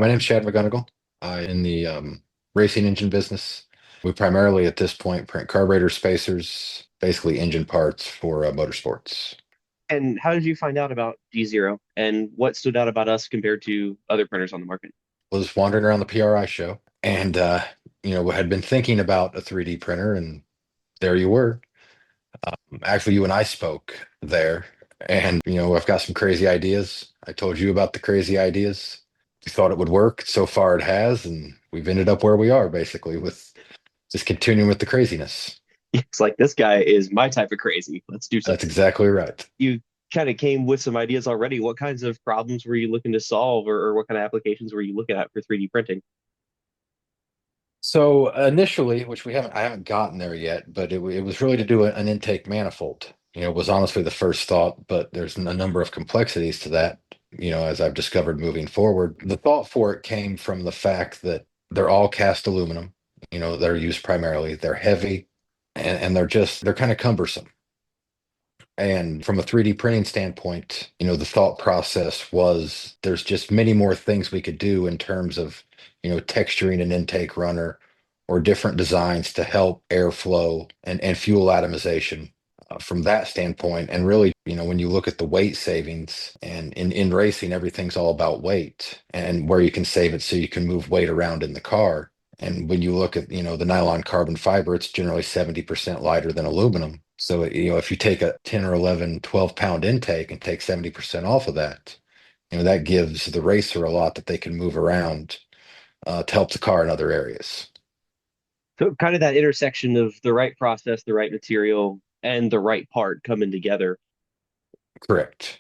My name's Chad McGunegill. I'm in the racing engine business. We primarily at this point print carburetor spacers, basically engine parts for motorsports. And how did you find out about G0 and what stood out about us compared to other printers on the market? Was wandering around the PRI show and had been thinking about a 3D printer, and there you were. Actually, you and I spoke there, and I've got some crazy ideas. I told you about the crazy ideas. You thought it would work. So far, it has, and we've ended up where we are, basically, with just continuing with the craziness. It's like this guy is my type of crazy. Let's do That's something. exactly right. You kind of came with some ideas already. What kinds of problems were you looking to solve, or what kind of applications were you looking at for 3D printing? So initially, which I haven't gotten there yet, but it was really to do an intake manifold. Was honestly the first thought, but there's a number of complexities to that. As I've discovered moving forward, the thought for it came from the fact that they're all cast aluminum. They're used primarily. They're heavy, and they're kind of cumbersome. And from a 3D printing standpoint, the thought process was there's just many more things we could do in terms of, texturing an intake runner or different designs to help airflow and fuel atomization from that standpoint. And really, when you look at the weight savings and in racing, everything's all about weight and where you can save it so you can move weight around in the car. And when you look at, the nylon carbon fiber, it's generally 70% lighter than aluminum. So, if you take a 10 or 11, 12 pound intake and take 70% off of that, that gives the racer a lot that they can move around to help the car in other areas. So kind of that intersection of the right process, the right material, and the right part coming together. Correct.